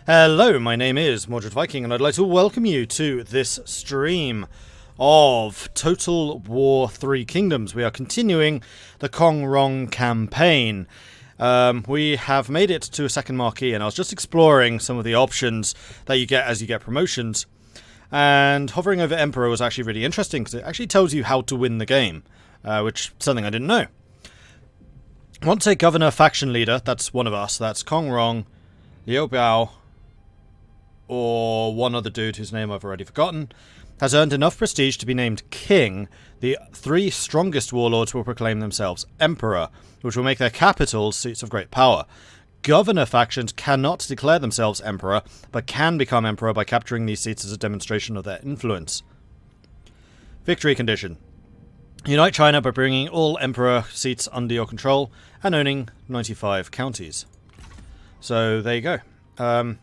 Hello, my name is Mordred Viking, and I'd like to welcome you to this stream of Total War 3 Kingdoms. We are continuing the Rong campaign. We have made it to a second marquee, and I was just exploring some of the options that you get as you get promotions. And hovering over Emperor was actually really interesting, because it actually tells you how to win the game, which is something I didn't know. Want a governor faction leader, that's one of us, that's Rong, Liu Biao, or one other dude whose name I've already forgotten, has earned enough prestige to be named king. The three strongest warlords will proclaim themselves emperor, which will make their capitals seats of great power. Governor factions cannot declare themselves emperor, but can become emperor by capturing these seats as a demonstration of their influence. Victory condition. Unite China by bringing all emperor seats under your control and owning 95 counties. So there you go.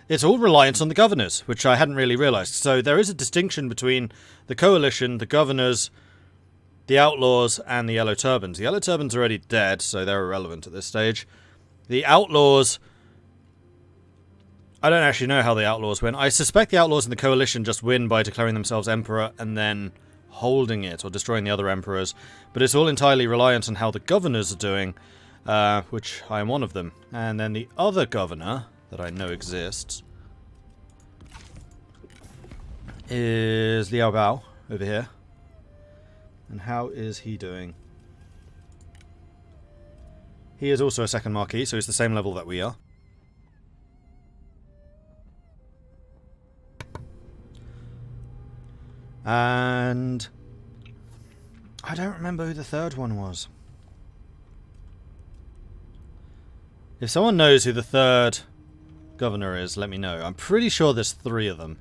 It's all reliant on the governors, which I hadn't really realised. So there is a distinction between the coalition, the governors, the outlaws, and the yellow turbans. The yellow turbans are already dead, so they're irrelevant at this stage. The outlaws, I don't actually know how the outlaws win. I suspect the outlaws and the coalition just win by declaring themselves emperor and then holding it or destroying the other emperors. But it's all entirely reliant on how the governors are doing, which I am one of them. And then the other governor that I know exists is Liu Biao over here. And how is he doing? He is also a second marquee, so he's the same level that we are. And I don't remember who the third one was. If someone knows who the third governor is, let me know. I'm pretty sure there's 3 of them,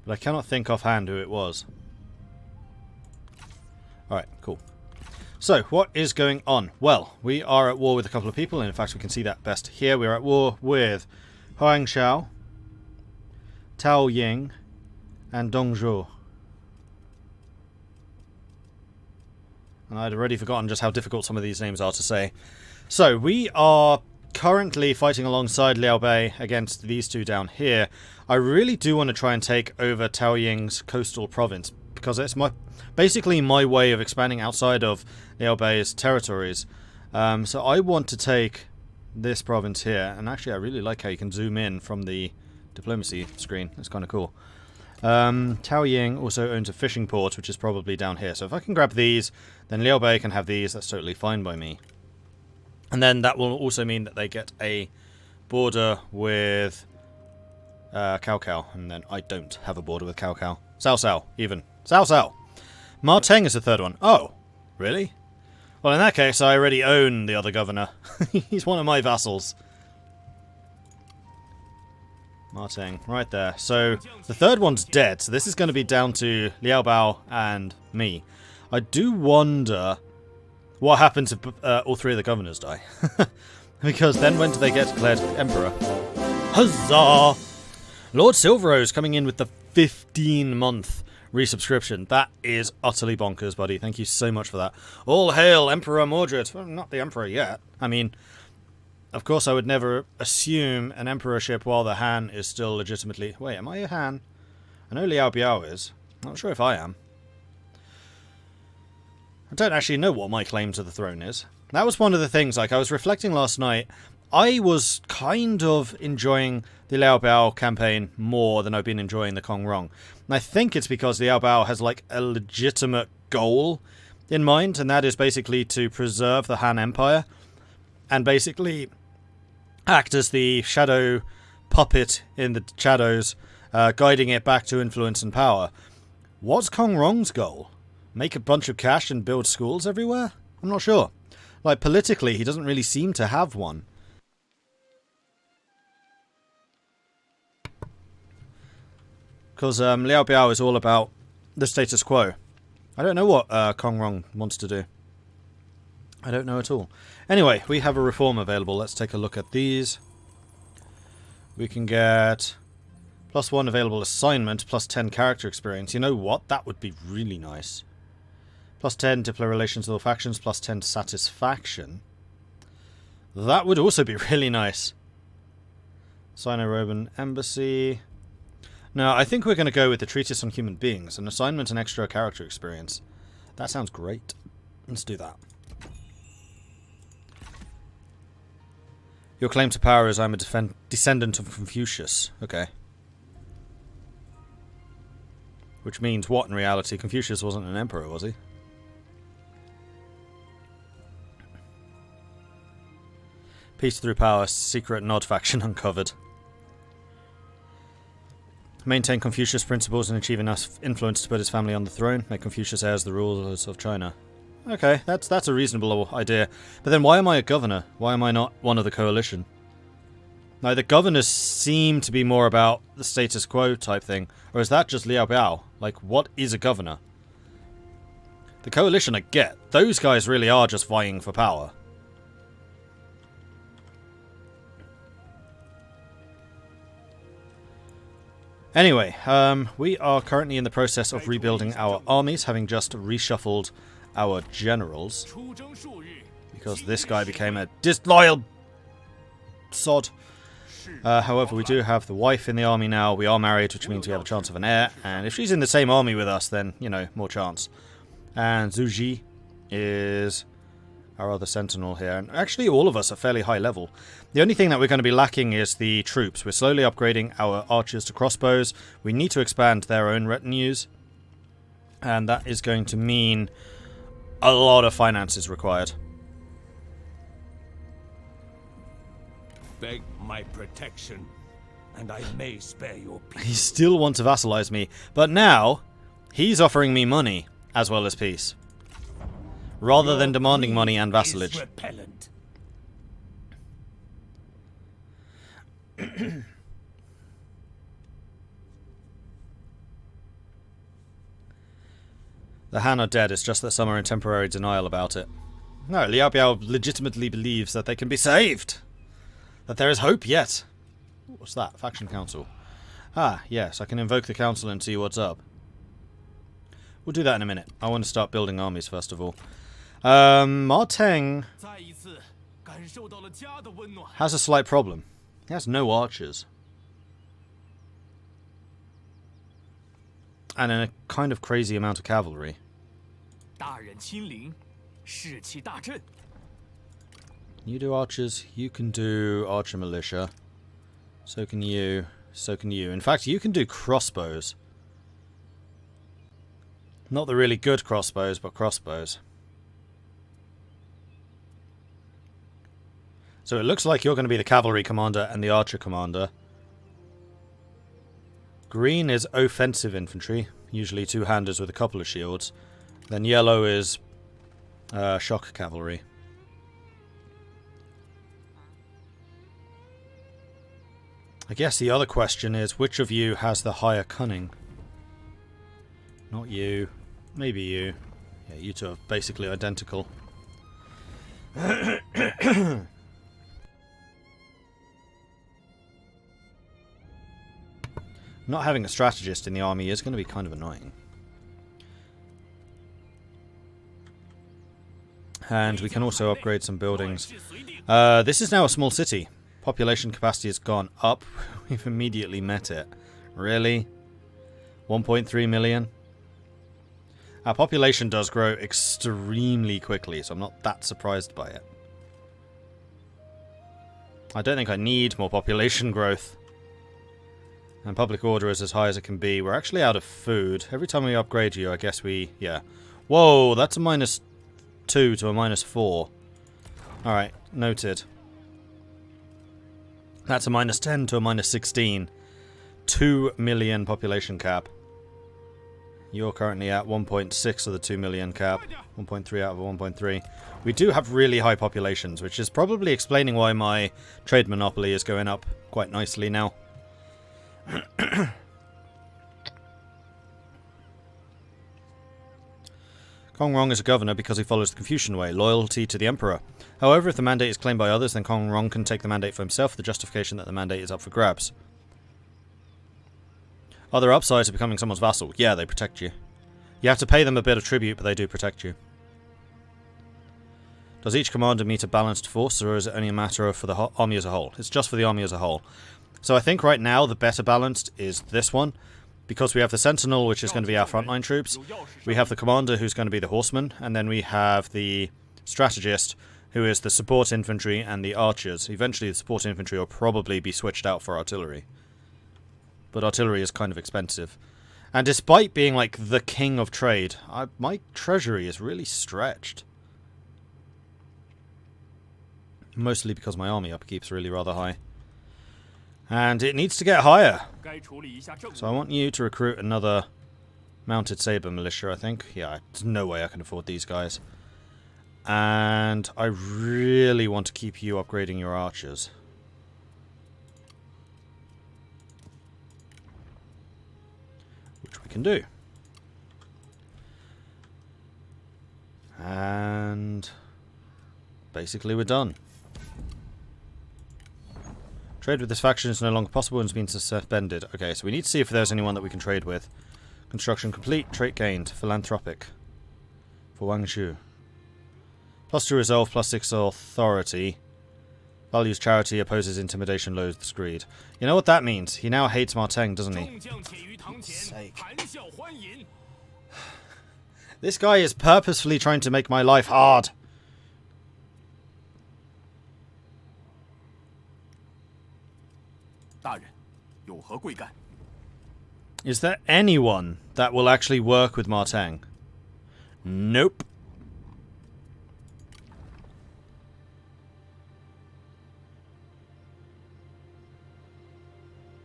but I cannot think offhand who it was. Alright, cool. So, what is going on? Well, we are at war with a couple of people, and in fact we can see that best here. We're at war with Huang Xiao, Tao Ying, and Dong Zhuo. And I'd already forgotten just how difficult some of these names are to say. So, we are currently fighting alongside Liu Bei against these two down here. I really do want to try and take over Tao Ying's coastal province, because it's basically my way of expanding outside of Liu Bei's territories. So I want to take this province here, and actually I really like how you can zoom in from the diplomacy screen. It's kind of cool. Tao Ying also owns a fishing port, which is probably down here. So if I can grab these, then Liu Bei can have these. That's totally fine by me. And then that will also mean that they get a border with Cao Cao. And then I don't have a border with Cao Cao. Cao Cao, even. Cao Cao. Ma Teng is the third one. Oh, really? Well, in that case, I already own the other governor. He's one of my vassals. Ma Teng, right there. So, the third one's dead. So this is going to be down to Liu Biao and me. I do wonder what happens if all 3 of the governors die. Because then when do they get declared emperor? Huzzah! Lord Silverrose coming in with the 15-month resubscription. That is utterly bonkers, buddy. Thank you so much for that. All hail Emperor Mordred. Well, not the emperor yet. I mean, of course I would never assume an emperorship while the Han is still legitimately... Wait, am I a Han? I know Liu Biao is. Not sure if I am. I don't actually know what my claim to the throne is. That was one of the things, like, I was reflecting last night. I was kind of enjoying the Liu Biao campaign more than I've been enjoying the Rong. And I think it's because Liu Biao has, like, a legitimate goal in mind, and that is basically to preserve the Han Empire, and basically act as the shadow puppet in the shadows, guiding it back to influence and power. What's Rong's goal? Make a bunch of cash and build schools everywhere? I'm not sure. Like, politically, he doesn't really seem to have one. Because Liu Biao is all about the status quo. I don't know what Rong wants to do. I don't know at all. Anyway, we have a reform available. Let's take a look at these. We can get +1 available assignment, +10 character experience. You know what? That would be really nice. +10 diplomatic relations with all factions, +10 satisfaction. That would also be really nice. Sino-Roman Embassy. No, I think we're going to go with the Treatise on Human Beings, an assignment and extra character experience. That sounds great. Let's do that. Your claim to power is I'm a descendant of Confucius. Okay. Which means what in reality? Confucius wasn't an emperor, was he? Peace through power, secret nod faction uncovered. Maintain Confucius principles and achieve enough influence to put his family on the throne. Make Confucius heirs the rulers of China. Okay, that's a reasonable idea. But then why am I a governor? Why am I not one of the coalition? Now, the governors seem to be more about the status quo type thing. Or is that just Liao Biao? Like, what is a governor? The coalition I get. Those guys really are just vying for power. Anyway, we are currently in the process of rebuilding our armies, having just reshuffled our generals. Because this guy became a disloyal sod. However, we do have the wife in the army now. We are married, which means we have a chance of an heir. And if she's in the same army with us, then, you know, more chance. And Zhu Ji is our other sentinel here. And actually, all of us are fairly high level. The only thing that we're going to be lacking is the troops. We're slowly upgrading our archers to crossbows. We need to expand their own retinues. And that is going to mean a lot of finances required. Beg my protection, and I may spare your peace. He still wants to vassalize me, but now he's offering me money as well as peace, rather than demanding money and vassalage. The Han are dead, it's just that some are in temporary denial about it. No, Liao Biao legitimately believes that they can be saved. That there is hope yet. What's that? Faction Council. Ah, yes, I can invoke the council and see what's up. We'll do that in a minute. I want to start building armies first of all. Ma Teng has a slight problem. He has no archers. And a kind of crazy amount of cavalry. You do archers, you can do archer militia. So can you, so can you. In fact, you can do crossbows. Not the really good crossbows, but crossbows. So it looks like you're going to be the cavalry commander and the archer commander. Green is offensive infantry, usually two-handers with a couple of shields. Then yellow is shock cavalry. I guess the other question is, which of you has the higher cunning? Not you. Maybe you. Yeah, you two are basically identical. Not having a strategist in the army is going to be kind of annoying. And we can also upgrade some buildings. This is now a small city. Population capacity has gone up. We've immediately met it. Really? 1.3 million? Our population does grow extremely quickly, so I'm not that surprised by it. I don't think I need more population growth. And public order is as high as it can be. We're actually out of food. Every time we upgrade you, I guess we... yeah. Whoa, that's a -2 to a -4. Alright, noted. That's a -10 to a -16. 2 million population cap. You're currently at 1.6 of the 2 million cap. 1.3 out of 1.3. We do have really high populations, which is probably explaining why my trade monopoly is going up quite nicely now. Kong Rong is a governor because he follows the Confucian way, loyalty to the emperor. However, if the mandate is claimed by others, then Kong Rong can take the mandate for himself, the justification that the mandate is up for grabs. Are there upsides to becoming someone's vassal? Yeah, they protect you. You have to pay them a bit of tribute, but they do protect you. Does each commander meet a balanced force, or is it only a matter for the army as a whole? It's just for the army as a whole. So I think right now the better balanced is this one, because we have the Sentinel, which is going to be our frontline troops. We have the Commander, who's going to be the Horseman, and then we have the Strategist, who is the support infantry and the archers. Eventually the support infantry will probably be switched out for artillery. But artillery is kind of expensive. And despite being like the king of trade, my treasury is really stretched. Mostly because my army upkeep's really rather high. And it needs to get higher. So I want you to recruit another mounted saber militia, I think. Yeah, there's no way I can afford these guys. And I really want to keep you upgrading your archers. Which we can do. And basically we're done. Trade with this faction is no longer possible and has been suspended. Okay, so we need to see if there's anyone that we can trade with. Construction complete. Trait gained. Philanthropic. For Wang Zhu. +2 resolve, +6 authority. Values charity, opposes intimidation, loathes greed. You know what that means? He now hates Marteng, doesn't he? Sake. This guy is purposefully trying to make my life hard. Is there anyone that will actually work with Marteng? Nope.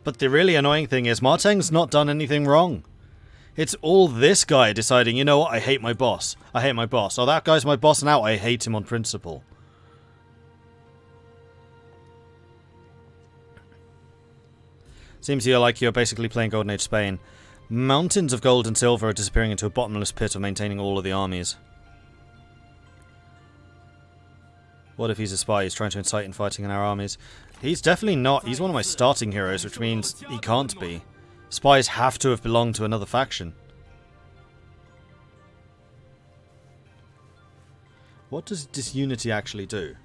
But the really annoying thing is Marteng's not done anything wrong. It's all this guy deciding, you know what, I hate my boss. I hate my boss. Oh, that guy's my boss now, I hate him on principle. Seems here like you're basically playing Golden Age Spain. Mountains of gold and silver are disappearing into a bottomless pit of maintaining all of the armies. What if he's a spy? He's trying to incite infighting in our armies. He's definitely not. He's one of my starting heroes, which means he can't be. Spies have to have belonged to another faction. What does disunity actually do?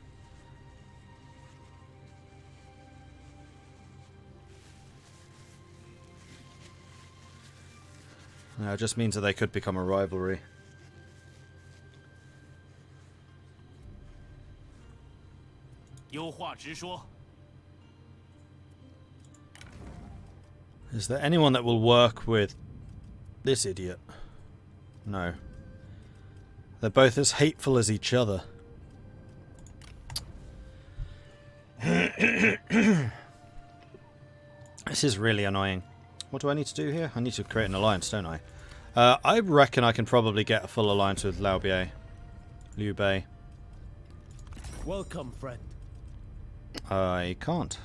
No, it just means that they could become a rivalry. Is there anyone that will work with this idiot? No. They're both as hateful as each other. This is really annoying. What do I need to do here? I need to create an alliance, don't I? I reckon I can probably get a full alliance with Liu Bei. Welcome, friend. I can't.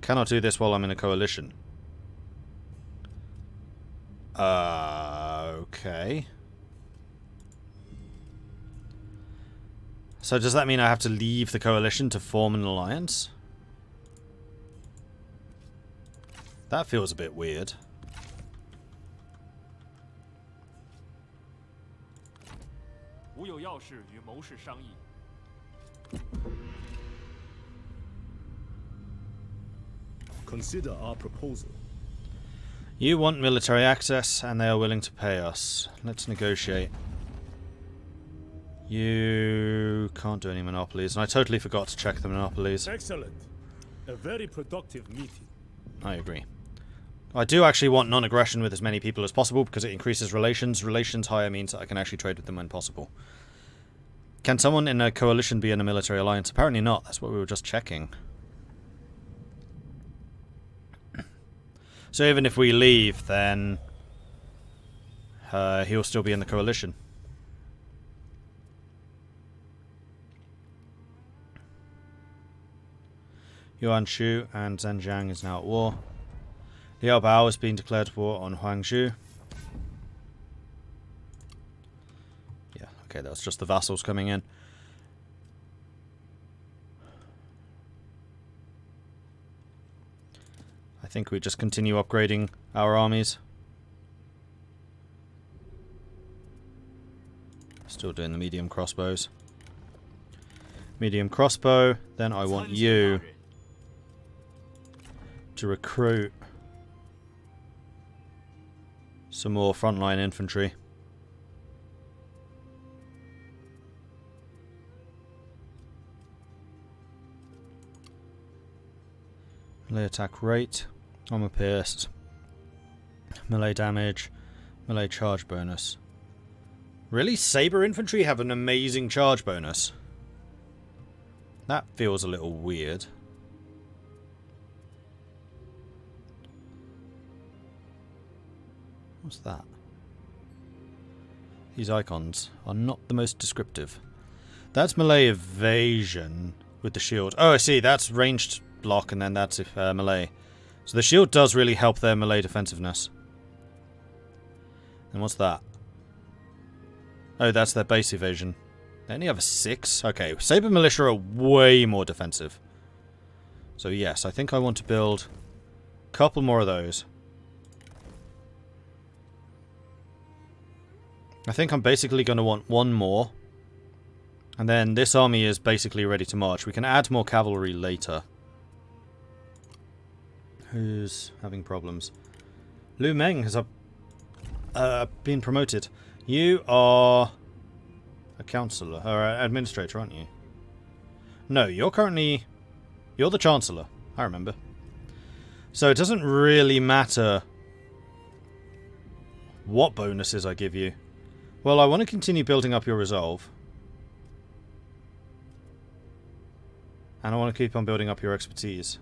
Cannot do this while I'm in a coalition. Okay. So does that mean I have to leave the coalition to form an alliance? That feels a bit weird. Consider our proposal. You want military access, and they are willing to pay us. Let's negotiate. You can't do any monopolies, and I totally forgot to check the monopolies. Excellent. A very productive meeting. I agree. I do actually want non-aggression with as many people as possible because it increases relations. Relations higher means that I can actually trade with them when possible. Can someone in a coalition be in a military alliance? Apparently not. That's what we were just checking. So even if we leave, then he'll still be in the coalition. Yuan Shu and Zhenjiang is now at war. Liao Bao has been declared war on Huangzhou. Yeah, okay, that's just the vassals coming in. I think we just continue upgrading our armies. Still doing the medium crossbows. Medium crossbow. Then I want you to recruit some more frontline infantry. Melee attack rate, armor pierced, melee damage, melee charge bonus. Really? Saber infantry have an amazing charge bonus? That feels a little weird. What's that? These icons are not the most descriptive. That's melee evasion with the shield. Oh, I see. That's ranged block, and then that's melee. So the shield does really help their melee defensiveness. And what's that? Oh, that's their base evasion. They only have a 6? Okay, Saber Militia are way more defensive. So yes, I think I want to build a couple more of those. I think I'm basically going to want one more. And then this army is basically ready to march. We can add more cavalry later. Who's having problems? Lu Meng has been promoted. You are a councillor, or an administrator, aren't you? No, you're the chancellor. I remember. So it doesn't really matter what bonuses I give you. Well, I want to continue building up your resolve. And I want to keep on building up your expertise.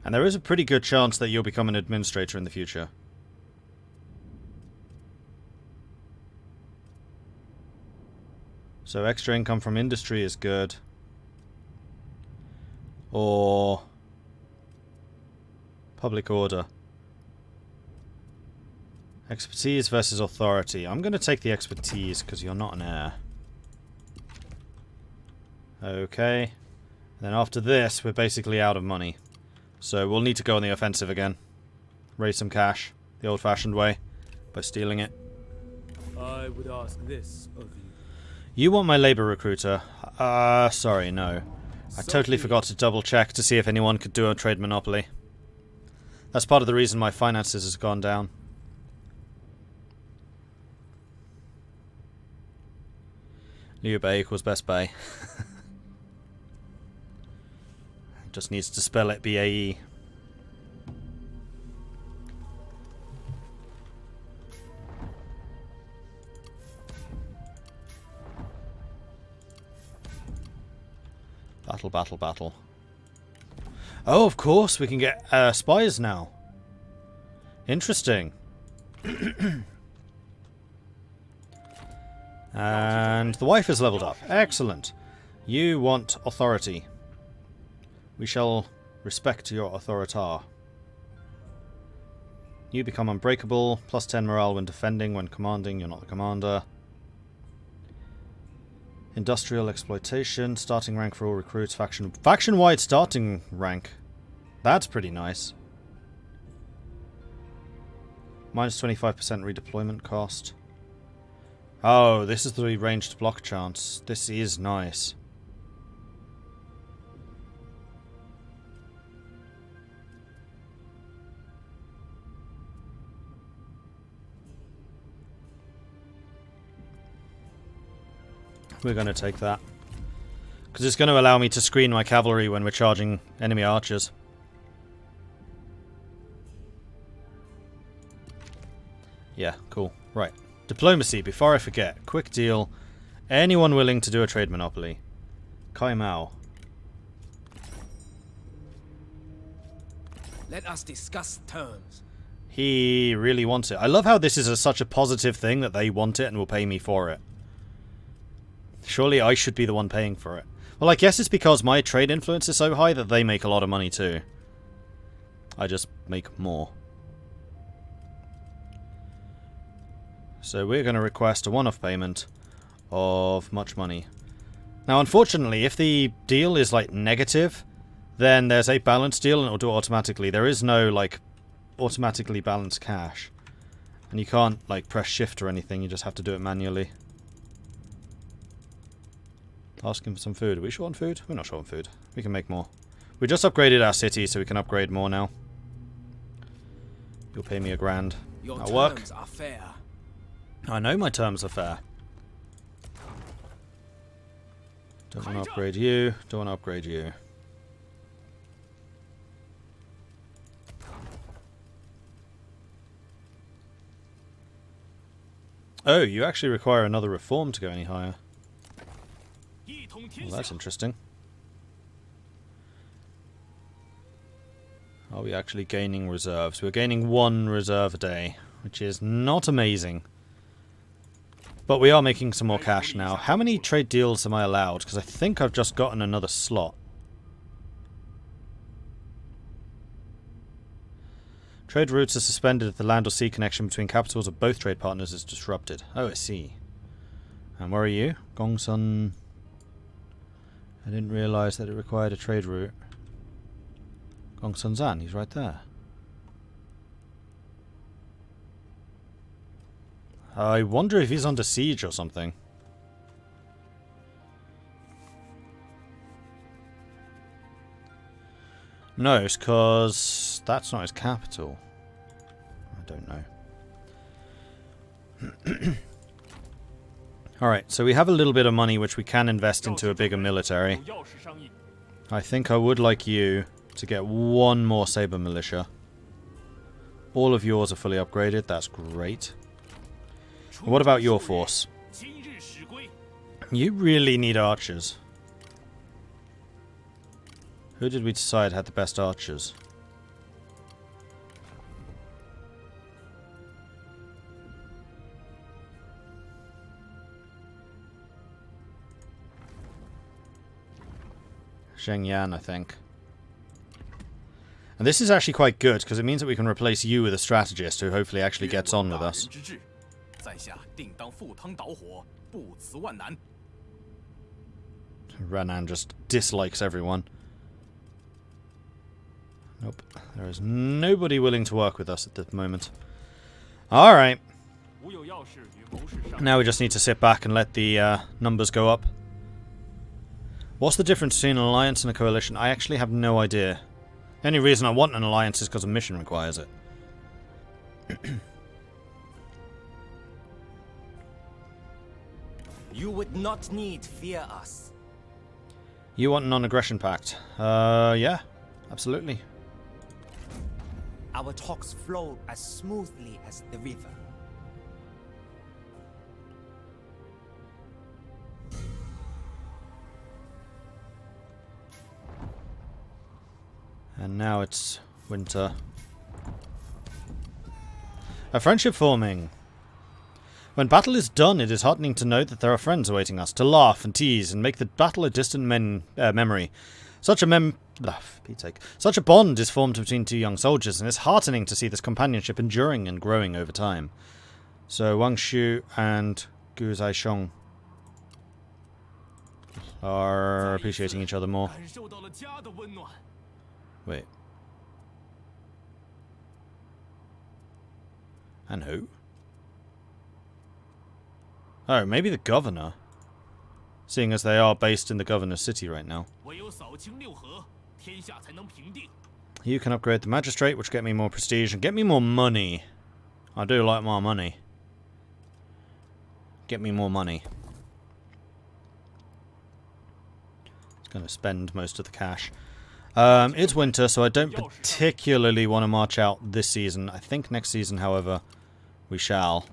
And there is a pretty good chance that you'll become an administrator in the future. So extra income from industry is good. Or public order. Expertise versus authority. I'm going to take the expertise because you're not an heir. Okay. And then after this, we're basically out of money. So we'll need to go on the offensive again. Raise some cash. The old-fashioned way. By stealing it. I would ask this of you. You want my labor recruiter? Sorry, no. I totally forgot to double check to see if anyone could do a trade monopoly. That's part of the reason my finances has gone down. Liu Bei equals best Bei. Just needs to spell it B-A-E. Battle, battle, battle. Oh, of course, we can get spies now. Interesting. And the wife is leveled up. Excellent. You want authority. We shall respect your authoritar. You become unbreakable. Plus 10 morale when defending. When commanding, you're not the commander. Industrial exploitation. Starting rank for all recruits. Faction-wide starting rank. That's pretty nice. Minus 25% redeployment cost. Oh, this is the ranged block chance. This is nice. We're going to take that. Because it's going to allow me to screen my cavalry when we're charging enemy archers. Yeah, cool. Right. Diplomacy, before I forget. Quick deal. Anyone willing to do a trade monopoly? Kai Mao. Let us discuss terms. He really wants it. I love how this is such a positive thing that they want it and will pay me for it. Surely I should be the one paying for it. Well, I guess it's because my trade influence is so high that they make a lot of money too. I just make more. So we're going to request a one-off payment of much money. Now, unfortunately, if the deal is, like, negative, then there's a balance deal and it'll do it automatically. There is no, like, automatically balanced cash. And you can't, like, press shift or anything. You just have to do it manually. Asking for some food. Are we short on food? We're not short on food. We can make more. We just upgraded our city, so we can upgrade more now. You'll pay me $1,000. Your That'll work. terms are fair. I know my terms are fair. Don't want to upgrade you. Don't want to upgrade you. Oh, you actually require another reform to go any higher. Well, that's interesting. Are we actually gaining reserves? We're gaining 1 reserve a day, which is not amazing. But we are making some more cash now. How many trade deals am I allowed? Because I think I've just gotten another slot. Trade routes are suspended if the land or sea connection between capitals of both trade partners is disrupted. Oh, I see. And where are you? Gongsun. I didn't realise that it required a trade route. Gongsun Zan, he's right there. I wonder if he's under siege or something. No, it's because that's not his capital. I don't know. Alright, so we have a little bit of money which we can invest into a bigger military. I think I would like you to get 1 more Saber Militia. All of yours are fully upgraded, that's great. And what about your force? You really need archers. Who did we decide had the best archers? Zheng Yan, I think. And this is actually quite good, because it means that we can replace you with a strategist who hopefully actually gets on with us. Renan just dislikes everyone. Nope. There is nobody willing to work with us at the moment. Alright. Now we just need to sit back and let the numbers go up. What's the difference between an alliance and a coalition? I actually have no idea. The only reason I want an alliance is because a mission requires it. You would not need fear us. You want a non-aggression pact? Yeah. Absolutely. Our talks flow as smoothly as the river. And now it's winter. A friendship forming. When battle is done, it is heartening to know that there are friends awaiting us, to laugh and tease and make the battle a distant memory. Such a Such a bond is formed between 2 young soldiers, and it's heartening to see this companionship enduring and growing over time. So Wang Shu and Gu Zaixiong are appreciating each other more. Wait. And who? Oh, maybe the governor. Seeing as they are based in the governor's city right now. You can upgrade the magistrate, which get me more prestige and get me more money. I do like more money. Get me more money. It's going to spend most of the cash. It's winter, so I don't particularly want to march out this season. I think next season, however, we shall.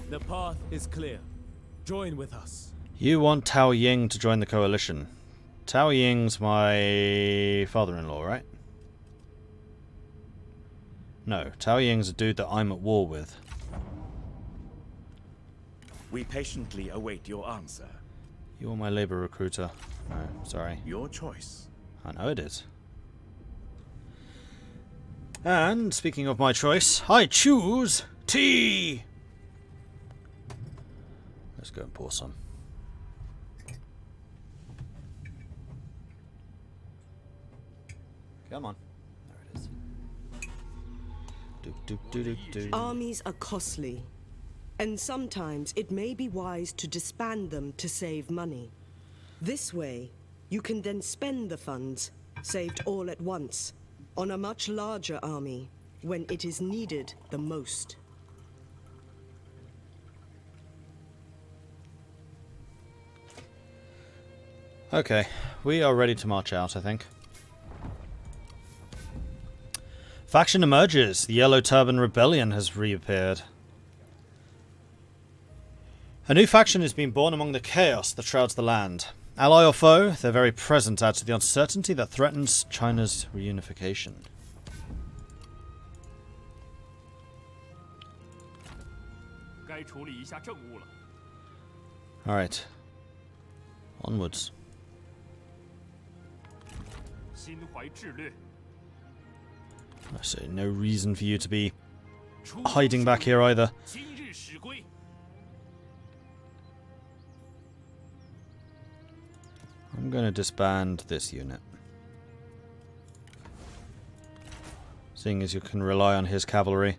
The path is clear. Join with us. You want Tao Ying to join the coalition. Tao Ying's my father-in-law, right? No, Tao Ying's a dude that I'm at war with. We patiently await your answer. You're my labor recruiter. No, sorry. Your choice. I know it is. And, speaking of my choice, I choose tea! Let's go and pour some. Come on. There it is. Armies are costly, and sometimes it may be wise to disband them to save money. This way, you can then spend the funds, saved all at once, on a much larger army, when it is needed the most. Okay, we are ready to march out, I think. Faction emerges. The Yellow Turban Rebellion has reappeared. A new faction has been born among the chaos that shrouds the land. Ally or foe, their very presence adds to the uncertainty that threatens China's reunification. Alright. Onwards. I say no reason for you to be hiding back here either. I'm going to disband this unit. Seeing as you can rely on his cavalry.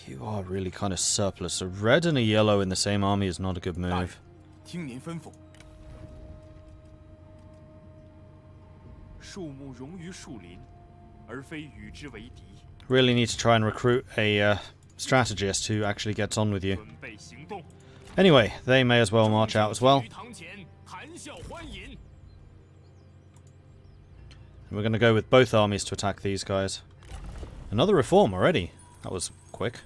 You are really kind of surplus. A red and a yellow in the same army is not a good move. Really need to try and recruit a strategist who actually gets on with you. Anyway, they may as well march out as well. And we're going to go with both armies to attack these guys. Another reform already. That was quick.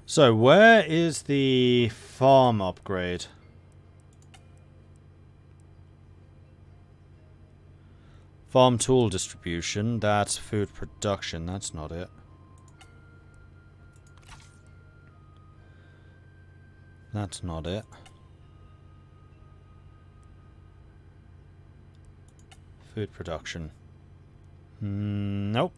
So, where is the farm upgrade? Farm tool distribution, that's food production, that's not it. That's not it. Food production. Nope.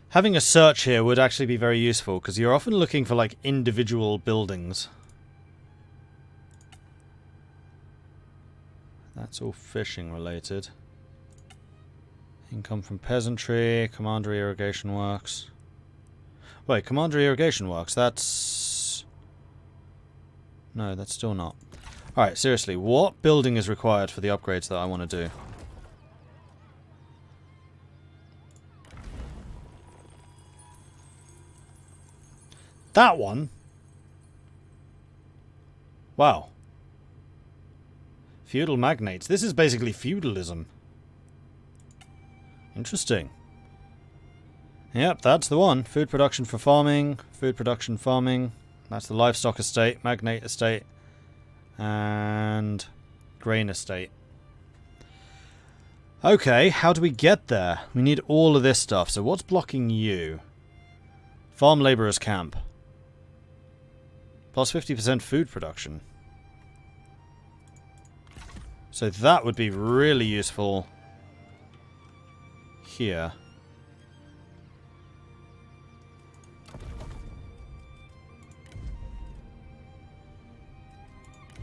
Having a search here would actually be very useful, because you're often looking for, like, individual buildings. That's all fishing related. Income from peasantry, commandery irrigation works. Wait, commandery irrigation works, that's... No, that's still not. Alright, seriously, what building is required for the upgrades that I want to do? That one? Wow. Feudal magnates. This is basically feudalism. Interesting. Yep, that's the one. Food production for farming. Food production farming. That's the livestock estate, magnate estate, and grain estate. Okay, how do we get there? We need all of this stuff. So what's blocking you? Farm laborers camp. Plus 50% food production. So that would be really useful here.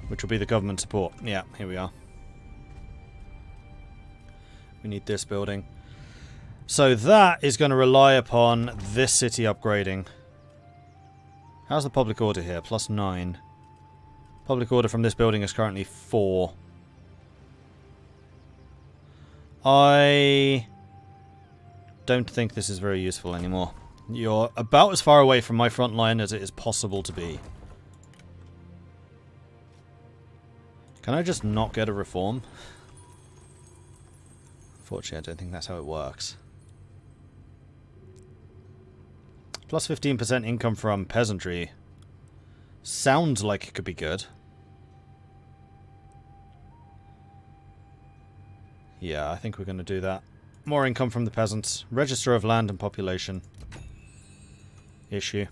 Which will be the government support. Yeah, here we are. We need this building. So that is going to rely upon this city upgrading. How's the public order here? Plus 9. Public order from this building is currently 4. I don't think this is very useful anymore. You're about as far away from my front line as it is possible to be. Can I just not get a reform? Unfortunately, I don't think that's how it works. Plus 15% income from peasantry. Sounds like it could be good. Yeah, I think we're going to do that. More income from the peasants. Register of land and population. Issue.